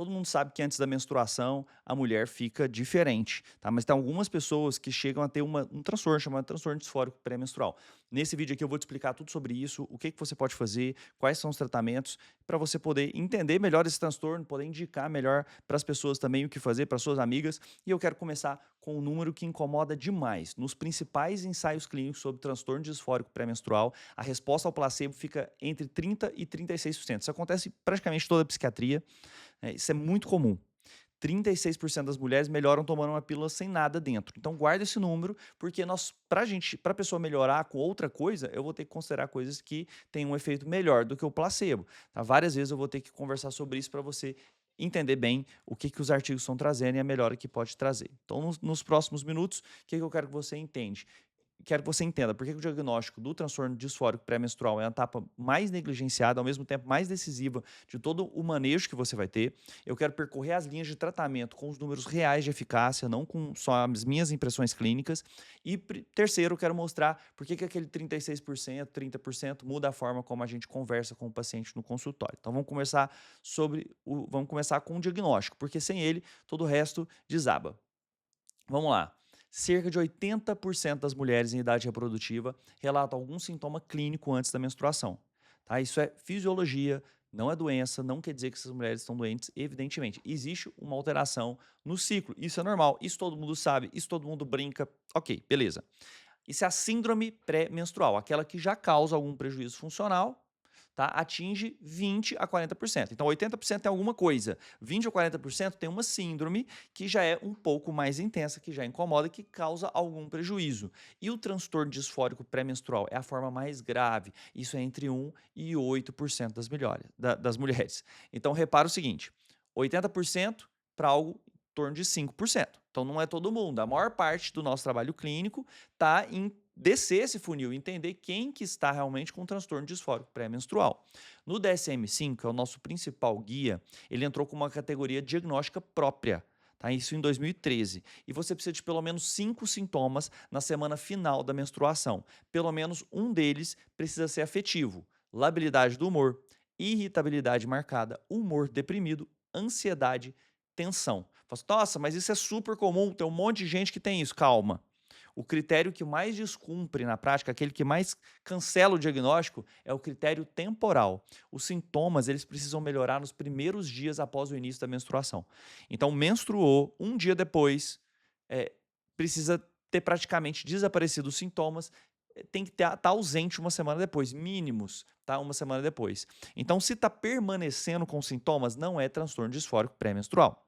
todo mundo sabe que antes da menstruação a mulher fica diferente, tá? Mas tem algumas pessoas que chegam a ter um transtorno chamado transtorno disfórico pré-menstrual. Nesse vídeo aqui eu vou te explicar tudo sobre isso, o que que você pode fazer, quais são os tratamentos, para você poder entender melhor esse transtorno, poder indicar melhor para as pessoas também o que fazer, para suas amigas. E eu quero começar com um número que incomoda demais. Nos principais ensaios clínicos sobre transtorno disfórico pré-menstrual, a resposta ao placebo fica entre 30% e 36%. Isso acontece praticamente em toda a psiquiatria, isso é muito comum. 36% das mulheres melhoram tomando uma pílula sem nada dentro. Então guarda esse número, porque para a pessoa melhorar com outra coisa, eu vou ter que considerar coisas que têm um efeito melhor do que o placebo. Tá? Várias vezes eu vou ter que conversar sobre isso para você entender bem o que, que os artigos estão trazendo e a melhora que pode trazer. Então, nos próximos minutos, o que, que eu quero que você entende? Quero que você entenda por que o diagnóstico do transtorno disfórico pré-menstrual é a etapa mais negligenciada, ao mesmo tempo mais decisiva de todo o manejo que você vai ter. Eu quero percorrer as linhas de tratamento com os números reais de eficácia, não com só as minhas impressões clínicas. E terceiro, eu quero mostrar por que aquele 36%, 30% muda a forma como a gente conversa com o paciente no consultório. Então vamos começar com o diagnóstico, porque sem ele todo o resto desaba. Vamos lá. Cerca de 80% das mulheres em idade reprodutiva relatam algum sintoma clínico antes da menstruação. Tá? Isso é fisiologia, não é doença, não quer dizer que essas mulheres estão doentes, evidentemente. Existe uma alteração no ciclo, isso é normal, isso todo mundo sabe, isso todo mundo brinca. Ok, beleza. Isso é a síndrome pré-menstrual, aquela que já causa algum prejuízo funcional, tá? Atinge 20 a 40%. Então 80% tem alguma coisa, 20 a 40% tem uma síndrome que já é um pouco mais intensa, que já incomoda, que causa algum prejuízo. E o transtorno disfórico pré-menstrual é a forma mais grave. Isso é entre 1 e 8% das mulheres. Então repara o seguinte, 80% para algo em torno de 5%. Então não é todo mundo. A maior parte do nosso trabalho clínico está em descer esse funil, entender quem que está realmente com transtorno disfórico pré-menstrual. No DSM-5, que é o nosso principal guia, ele entrou com uma categoria diagnóstica própria, tá? Isso em 2013. E você precisa de pelo menos 5 sintomas na semana final da menstruação. Pelo menos um deles precisa ser afetivo: labilidade do humor, irritabilidade marcada, humor deprimido, ansiedade, tensão. Fala assim, nossa, mas isso é super comum, tem um monte de gente que tem isso. Calma. O critério que mais descumpre na prática, aquele que mais cancela o diagnóstico, é o critério temporal. Os sintomas, eles precisam melhorar nos primeiros dias após o início da menstruação. Então, menstruou, um dia depois, precisa ter praticamente desaparecido os sintomas, tem que estar ausente uma semana depois, mínimos, tá? Uma semana depois. Então, se está permanecendo com sintomas, não é transtorno disfórico pré-menstrual.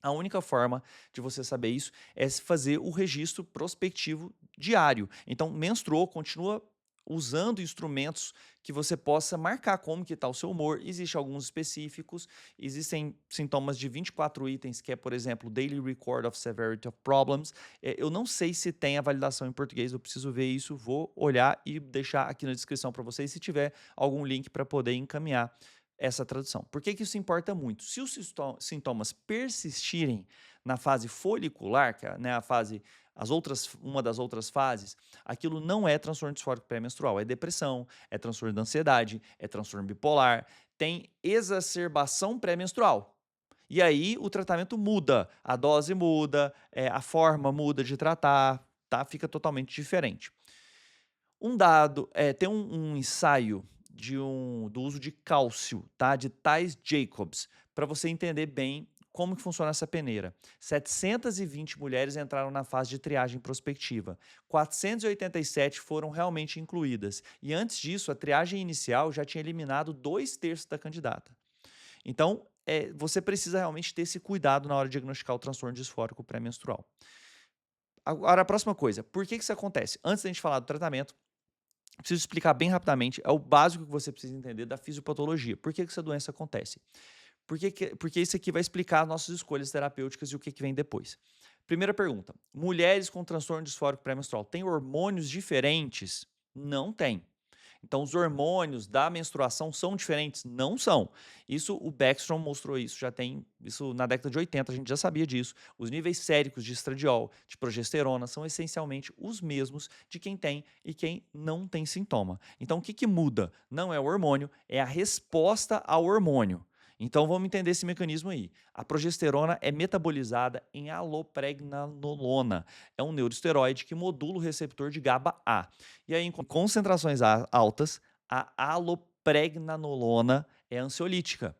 A única forma de você saber isso é se fazer o registro prospectivo diário. Então, menstruou, continua usando instrumentos que você possa marcar como que está o seu humor. Existem alguns específicos, existem sintomas de 24 itens, que é, por exemplo, Daily Record of Severity of Problems. Eu não sei se tem a validação em português, eu preciso ver isso, vou olhar e deixar aqui na descrição para vocês, se tiver algum link para poder encaminhar essa tradução. Por que que isso importa muito? Se os sintomas persistirem na fase folicular, que é, né, a fase, uma das outras fases, aquilo não é transtorno disfórico pré-menstrual, é depressão, é transtorno da ansiedade, é transtorno bipolar, tem exacerbação pré-menstrual. E aí o tratamento muda, a dose muda, a forma muda de tratar, tá? Fica totalmente diferente. Tem um ensaio do uso de cálcio, tá? De Tais Jacobs, para você entender bem como que funciona essa peneira. 720 mulheres entraram na fase de triagem prospectiva. 487 foram realmente incluídas. E antes disso, a triagem inicial já tinha eliminado 2/3 da candidata. Então, você precisa realmente ter esse cuidado na hora de diagnosticar o transtorno disfórico pré-menstrual. Agora, a próxima coisa, por que que isso acontece? Antes da gente falar do tratamento, preciso explicar bem rapidamente, é o básico que você precisa entender da fisiopatologia. Por que que essa doença acontece? Porque isso aqui vai explicar as nossas escolhas terapêuticas e o que que vem depois. Primeira pergunta: mulheres com transtorno disfórico pré-menstrual têm hormônios diferentes? Não tem. Então, os hormônios da menstruação são diferentes? Não são. Isso, o Beckstrom mostrou isso, já tem isso na década de 80, a gente já sabia disso. Os níveis séricos de estradiol, de progesterona, são essencialmente os mesmos de quem tem e quem não tem sintoma. Então, o que que muda? Não é o hormônio, é a resposta ao hormônio. Então vamos entender esse mecanismo aí. A progesterona é metabolizada em alopregnanolona. É um neuroesteroide que modula o receptor de GABA-A. E aí, em concentrações altas, a alopregnanolona é ansiolítica.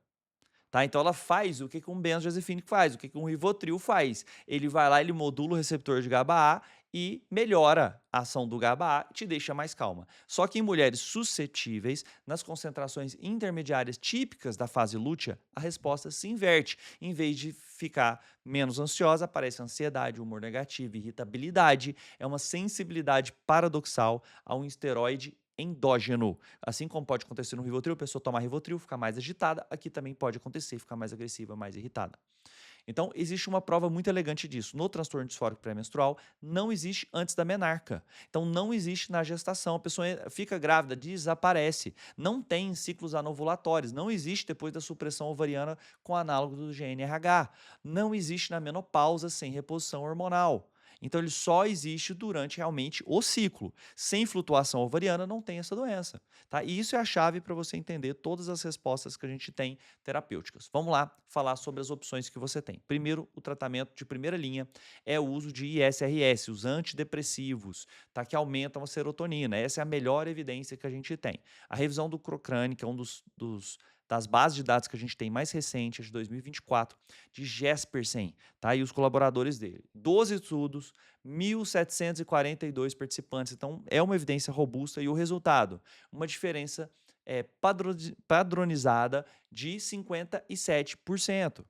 Tá? Então ela faz o que que um benzodiazepínico faz, o que que um Rivotril faz. Ele vai lá, ele modula o receptor de GABA-A e melhora a ação do GABA-A e te deixa mais calma. Só que em mulheres suscetíveis, nas concentrações intermediárias típicas da fase lútea, a resposta se inverte. Em vez de ficar menos ansiosa, aparece ansiedade, humor negativo, irritabilidade. É uma sensibilidade paradoxal a um esteroide endógeno. Assim como pode acontecer no Rivotril, a pessoa toma Rivotril, fica mais agitada, aqui também pode acontecer, ficar mais agressiva, mais irritada. Então, existe uma prova muito elegante disso. No transtorno disfórico pré-menstrual, não existe antes da menarca. Então, não existe na gestação. A pessoa fica grávida, desaparece. Não tem ciclos anovulatórios. Não existe depois da supressão ovariana com análogo do GnRH. Não existe na menopausa sem reposição hormonal. Então, ele só existe durante realmente o ciclo. Sem flutuação ovariana, não tem essa doença. Tá? E isso é a chave para você entender todas as respostas que a gente tem terapêuticas. Vamos lá falar sobre as opções que você tem. Primeiro, o tratamento de primeira linha é o uso de ISRS, os antidepressivos, tá? Que aumentam a serotonina. Essa é a melhor evidência que a gente tem. A revisão do Cochrane, que é das bases de dados que a gente tem mais recente, é de 2024, de Jespersen, tá? E os colaboradores dele. 12 estudos, 1.742 participantes. Então, é uma evidência robusta e o resultado, uma diferença padronizada de 57%.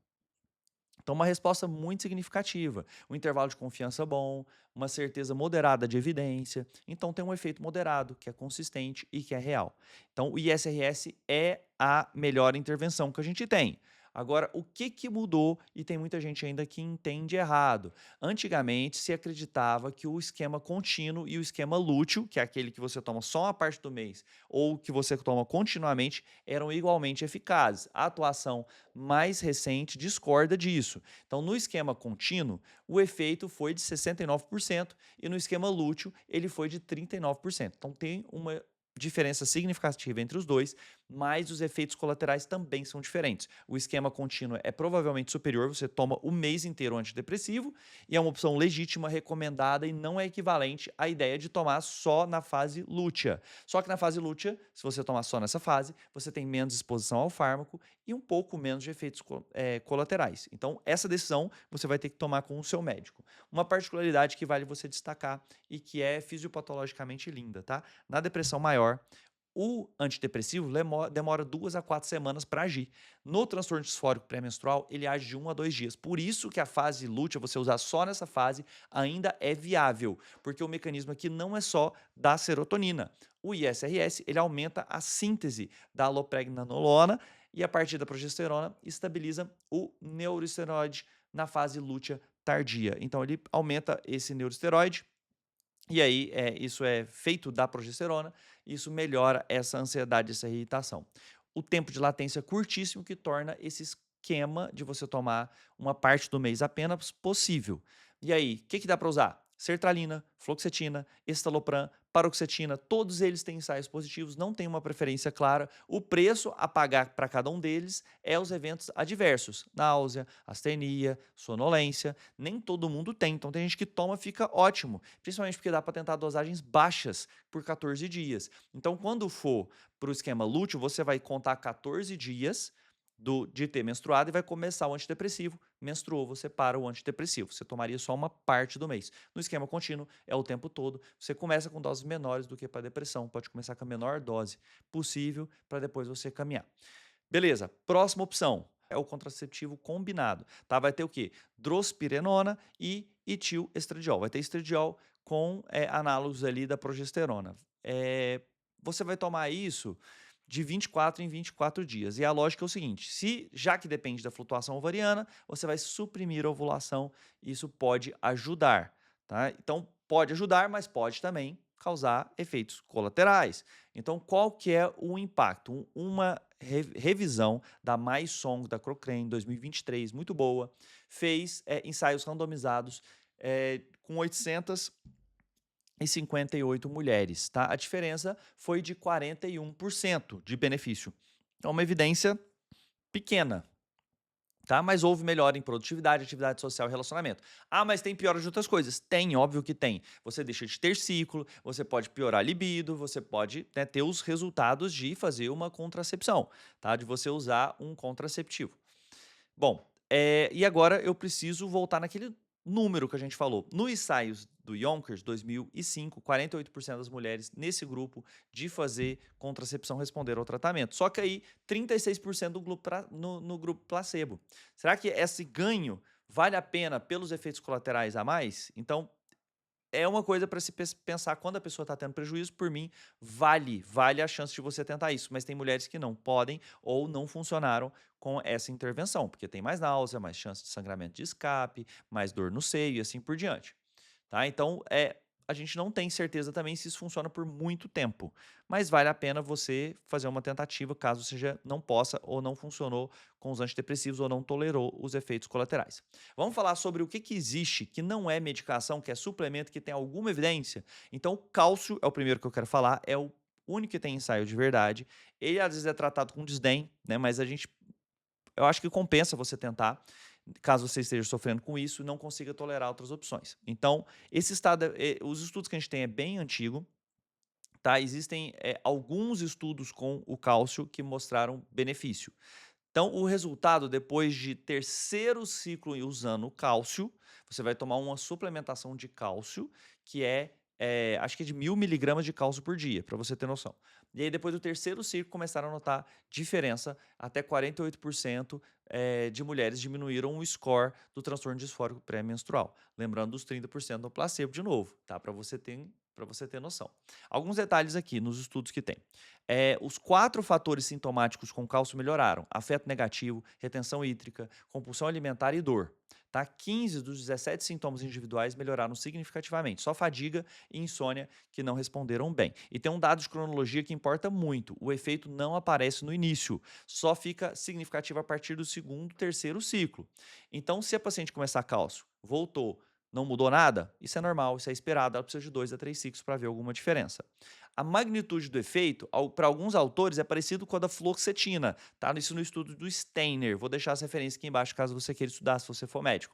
Então, uma resposta muito significativa. Um intervalo de confiança bom, uma certeza moderada de evidência. Então, tem um efeito moderado, que é consistente e que é real. Então, o ISRS é a melhor intervenção que a gente tem. Agora, o que, que mudou e tem muita gente ainda que entende errado? Antigamente, se acreditava que o esquema contínuo e o esquema lúteo, que é aquele que você toma só uma parte do mês ou que você toma continuamente, eram igualmente eficazes. A atuação mais recente discorda disso. Então, no esquema contínuo, o efeito foi de 69% e no esquema lúteo ele foi de 39%. Então, tem uma diferença significativa entre os dois, mas os efeitos colaterais também são diferentes. O esquema contínuo é provavelmente superior, você toma o mês inteiro antidepressivo e é uma opção legítima, recomendada e não é equivalente à ideia de tomar só na fase lútea. Só que na fase lútea, se você tomar só nessa fase, você tem menos exposição ao fármaco e um pouco menos de efeitos colaterais. Então, essa decisão você vai ter que tomar com o seu médico. Uma particularidade que vale você destacar e que é fisiopatologicamente linda, tá? Na depressão maior, o antidepressivo demora 2 a 4 semanas para agir. No transtorno disfórico pré-menstrual, ele age de 1 a 2 dias. Por isso que a fase lútea, você usar só nessa fase, ainda é viável, porque o mecanismo aqui não é só da serotonina. O ISRS, ele aumenta a síntese da alopregnanolona e a partir da progesterona estabiliza o neuroesteroide na fase lútea tardia. Então ele aumenta esse neuroesteroide e aí, isso é feito da progesterona, e isso melhora essa ansiedade, essa irritação. O tempo de latência é curtíssimo, que torna esse esquema de você tomar uma parte do mês apenas possível. E aí, o que, que dá para usar? Sertralina, fluoxetina, estalopram, paroxetina, todos eles têm ensaios positivos, não tem uma preferência clara. O preço a pagar para cada um deles é os eventos adversos: náusea, astenia, sonolência. Nem todo mundo tem, então tem gente que toma, fica ótimo, principalmente porque dá para tentar dosagens baixas por 14 dias. Então, quando for para o esquema lúteo, você vai contar 14 dias de ter menstruado e vai começar o antidepressivo. Menstruou, você para o antidepressivo. Você tomaria só uma parte do mês. No esquema contínuo, é o tempo todo. Você começa com doses menores do que para depressão. Pode começar com a menor dose possível para depois você caminhar. Beleza, próxima opção é o contraceptivo combinado, tá? Vai ter o quê? Drospirenona e etilestradiol. Vai ter estradiol com análogos ali da progesterona. Você vai tomar isso de 24 em 24 dias. E a lógica é o seguinte: se já que depende da flutuação ovariana, você vai suprimir a ovulação, isso pode ajudar, tá? Então pode ajudar, mas pode também causar efeitos colaterais. Então, qual que é o impacto? Uma revisão da Mais Song da Cochrane 2023, muito boa, fez ensaios randomizados com 858 mulheres, tá? A diferença foi de 41% de benefício. É uma evidência pequena, tá? Mas houve melhora em produtividade, atividade social e relacionamento. Ah, mas tem piora de outras coisas. Tem, óbvio que tem. Você deixa de ter ciclo, você pode piorar a libido, você pode, né, ter os resultados de fazer uma contracepção, tá? De você usar um contraceptivo. Bom, e agora eu preciso voltar naquele número que a gente falou. Nos ensaios do Yonkers, 2005, 48% das mulheres nesse grupo de fazer contracepção responderam ao tratamento. Só que aí 36% do grupo no grupo placebo. Será que esse ganho vale a pena pelos efeitos colaterais a mais? Então, é uma coisa para se pensar quando a pessoa está tendo prejuízo, por mim, vale a chance de você tentar isso, mas tem mulheres que não podem ou não funcionaram com essa intervenção, porque tem mais náusea, mais chance de sangramento de escape, mais dor no seio e assim por diante. Tá? Então, a gente não tem certeza também se isso funciona por muito tempo, mas vale a pena você fazer uma tentativa caso seja não possa ou não funcionou com os antidepressivos ou não tolerou os efeitos colaterais. Vamos falar sobre o que, que existe que não é medicação, que é suplemento, que tem alguma evidência? Então, o cálcio é o primeiro que eu quero falar, é o único que tem ensaio de verdade. Ele às vezes é tratado com desdém, né? Mas eu acho que compensa você tentar, caso você esteja sofrendo com isso e não consiga tolerar outras opções. Então, esse estado, os estudos que a gente tem é bem antigo, tá? Existem alguns estudos com o cálcio que mostraram benefício. Então, o resultado, depois de terceiro ciclo usando o cálcio, você vai tomar uma suplementação de cálcio, que acho que é de 1.000 miligramas de cálcio por dia, para você ter noção. E aí, depois do terceiro ciclo, começaram a notar diferença, até 48% de mulheres diminuíram o score do transtorno disfórico pré-menstrual. Lembrando dos 30% do placebo de novo, tá? Para você ter noção. Alguns detalhes aqui nos estudos que tem. Os 4 fatores sintomáticos com cálcio melhoraram: afeto negativo, retenção hídrica, compulsão alimentar e dor. Tá? 15 dos 17 sintomas individuais melhoraram significativamente. Só fadiga e insônia que não responderam bem. E tem um dado de cronologia que importa muito: o efeito não aparece no início, só fica significativo a partir do segundo, terceiro ciclo. Então, se a paciente começar cálcio, voltou, não mudou nada, isso é normal, isso é esperado, ela precisa de 2 a 3 ciclos para ver alguma diferença. A magnitude do efeito, para alguns autores, é parecido com a da fluoxetina, tá? Isso no estudo do Steiner. Vou deixar as referências aqui embaixo caso você queira estudar, se você for médico.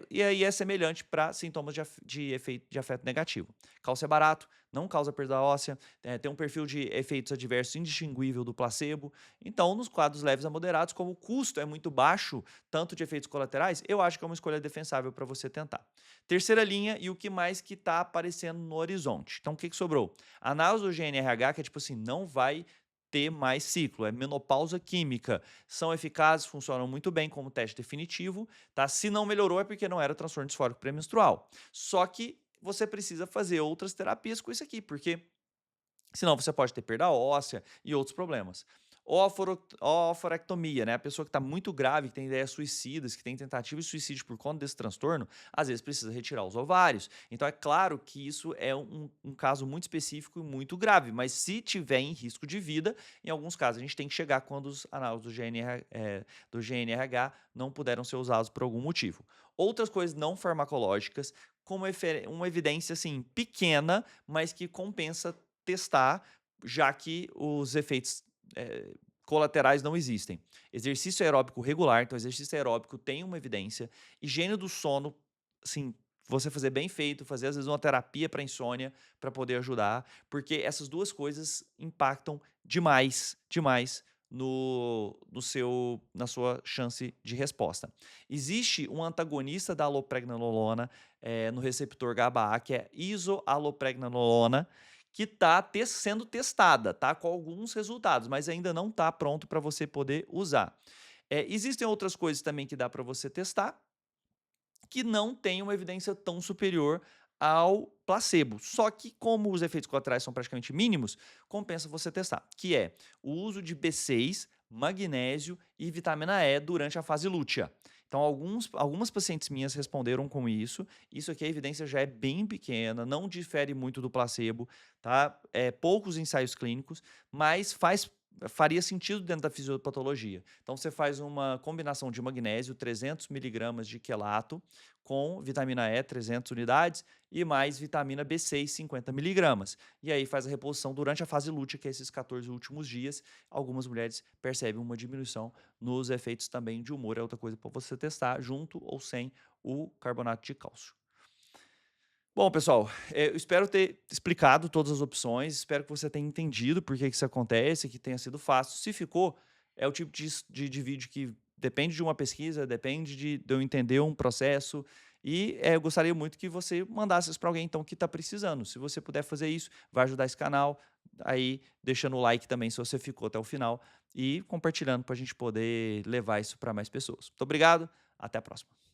E aí é semelhante para sintomas de efeito de afeto negativo. Cálcio é barato, não causa perda óssea, tem um perfil de efeitos adversos indistinguível do placebo. Então, nos quadros leves a moderados, como o custo é muito baixo, tanto de efeitos colaterais, eu acho que é uma escolha defensável para você tentar. Terceira linha e o que mais que está aparecendo no horizonte. Então, o que sobrou? A análise do GNRH, que é tipo assim, não vai ter mais ciclo, é menopausa química. São eficazes, funcionam muito bem como teste definitivo, tá? Se não melhorou é porque não era transtorno disfórico pré-menstrual. Só que você precisa fazer outras terapias com isso aqui, porque senão você pode ter perda óssea e outros problemas. Oforectomia, né? A pessoa que está muito grave, que tem ideias suicidas, que tem tentativa de suicídio por conta desse transtorno, às vezes precisa retirar os ovários. Então é claro que isso é um caso muito específico e muito grave, mas se tiver em risco de vida, em alguns casos a gente tem que chegar quando os análises do GNRH não puderam ser usados por algum motivo. Outras coisas não farmacológicas, como uma evidência assim pequena, mas que compensa testar, já que os efeitos colaterais não existem. Exercício aeróbico regular, então exercício aeróbico tem uma evidência. Higiene do sono, assim, você fazer bem feito, fazer às vezes uma terapia para insônia para poder ajudar, porque essas duas coisas impactam demais, demais na sua chance de resposta. Existe um antagonista da alopregnanolona no receptor GABA-A, que é isoalopregnanolona, que está sendo testada, tá? Com alguns resultados, mas ainda não está pronto para você poder usar. Existem outras coisas também que dá para você testar, que não tem uma evidência tão superior ao placebo. Só que, como os efeitos colaterais são praticamente mínimos, compensa você testar, que é o uso de B6, magnésio e vitamina E durante a fase lútea. Então, algumas pacientes minhas responderam com isso. Isso aqui a evidência já é bem pequena, não difere muito do placebo, tá? Poucos ensaios clínicos, mas faz faria sentido dentro da fisiopatologia. Então você faz uma combinação de magnésio, 300 miligramas de quelato, com vitamina E, 300 unidades, e mais vitamina B6, 50 miligramas. E aí faz a reposição durante a fase lútea, que é esses 14 últimos dias. Algumas mulheres percebem uma diminuição nos efeitos também de humor, é outra coisa para você testar, junto ou sem o carbonato de cálcio. Bom, pessoal, eu espero ter explicado todas as opções, espero que você tenha entendido por que que isso acontece, que tenha sido fácil. Se ficou, é o tipo de vídeo que depende de uma pesquisa, depende de eu entender um processo, e eu gostaria muito que você mandasse isso para alguém então que está precisando. Se você puder fazer isso, vai ajudar esse canal, aí deixando o like também se você ficou até o final e compartilhando para a gente poder levar isso para mais pessoas. Muito obrigado, até a próxima.